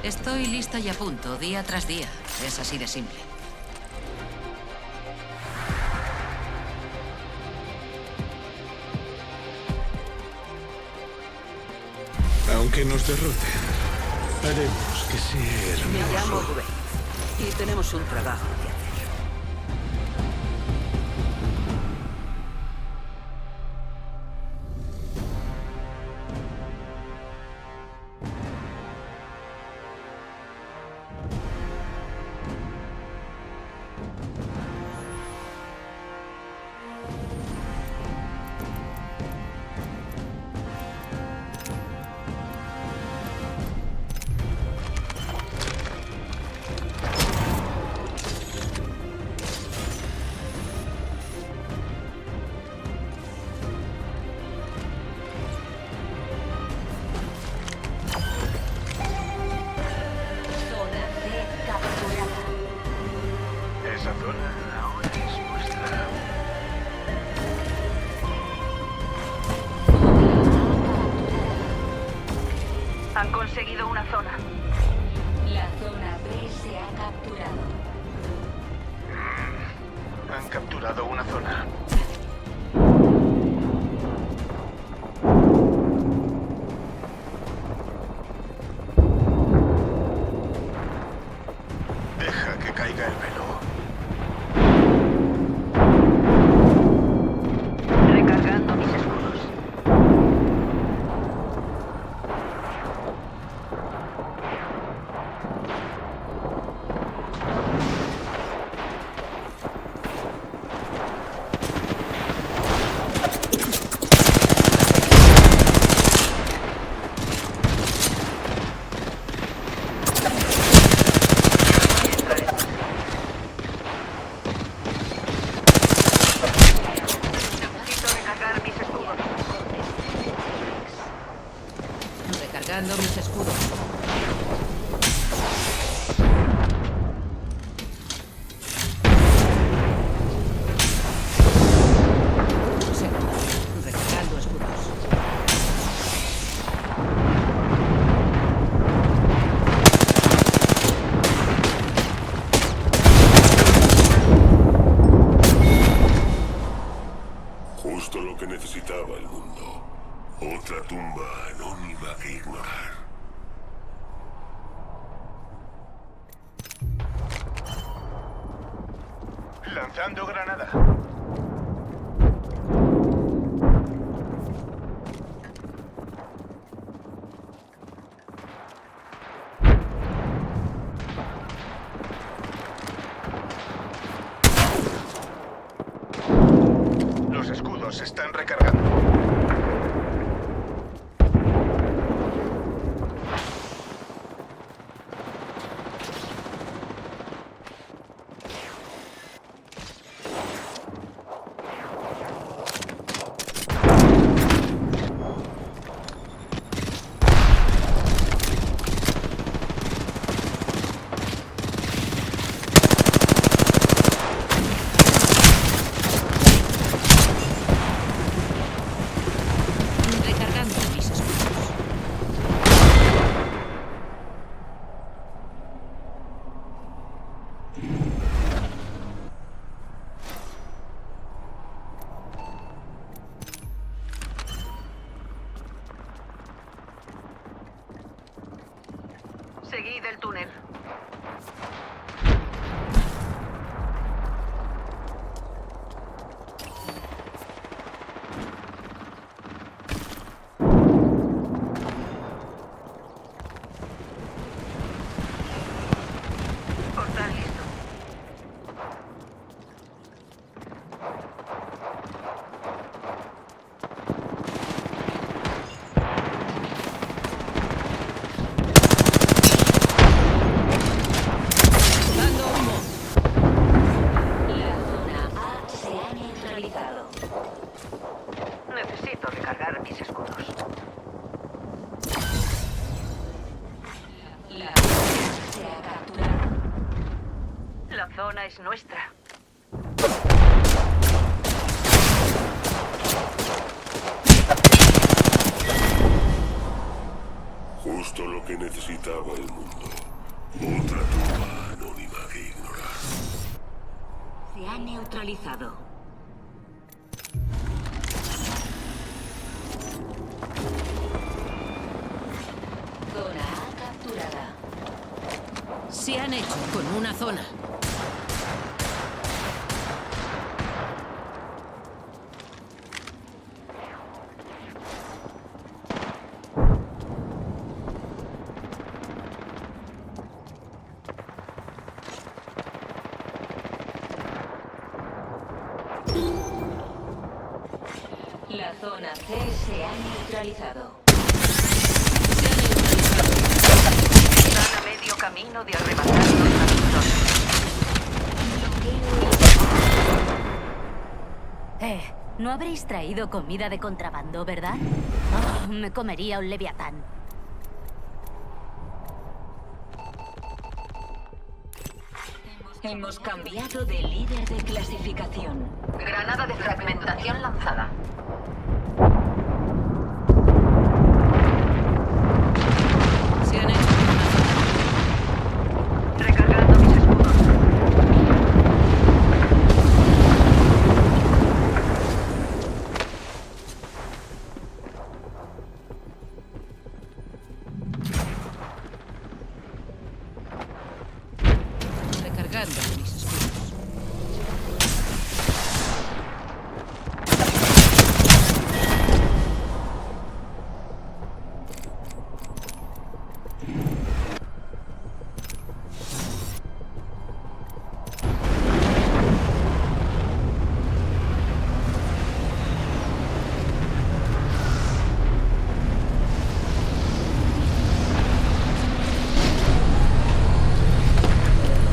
Estoy lista y a punto, día tras día. Es así de simple. Aunque nos derroten, haremos que sea hermoso. Me llamo Gwen y tenemos un trabajo que hacer. Esa zona ahora es nuestra. Han conseguido una zona. La zona B se ha capturado. Han capturado una zona. Deja que caiga el velo. Recargando mis escudos. Necesito recargar mis escudos. Recargando mis escudos. Recargando escudos. Justo lo que necesitaba el mundo. Otra tumba anónima que ignorar. Lanzando granada. Los escudos se están recargando. Recargando mis escudos. Seguid el túnel. Portal listo. Dando humo. La zona A se ha neutralizado. Necesito recargar mis escudos. La zona se ha capturado. La zona es nuestra. Justo Justo lo que necesitaba el mundo. Otra tumba anónima que ignorar. Se ha neutralizado. Zona A capturada. Se han hecho con una zona. La zona C se ha neutralizado. Están a medio camino de arrebatar los transmisores. No habréis traído comida de contrabando, ¿verdad? Oh, me comería un leviatán. Hemos cambiado de líder de clasificación. Granada de fragmentación lanzada. Se han hecho con una zona. Recargando mis escudos. Recargando mis escudos.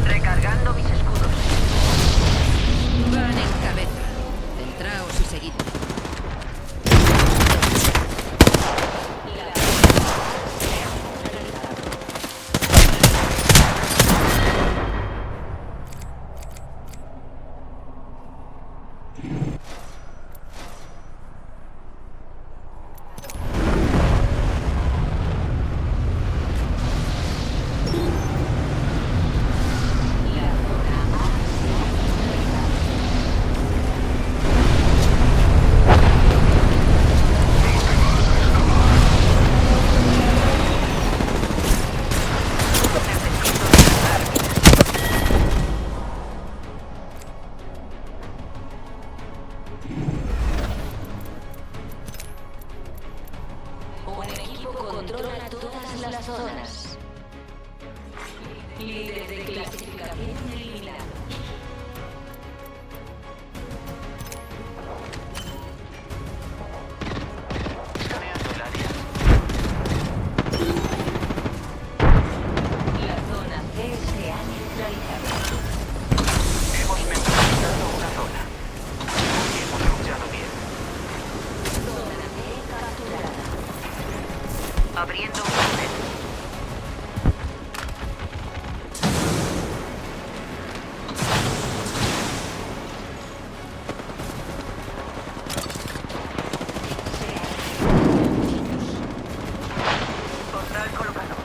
Recargando mis escudos. Van en cabeza. Centraos y seguidme. Un equipo controla todas las zonas. Líder de clasificación eliminado. Escaneando el área. La zona C se ha neutralizado. Hemos neutralizado una zona. Y hemos luchado bien. Zona C capturada. Abriendo un túnel. Portal colocado.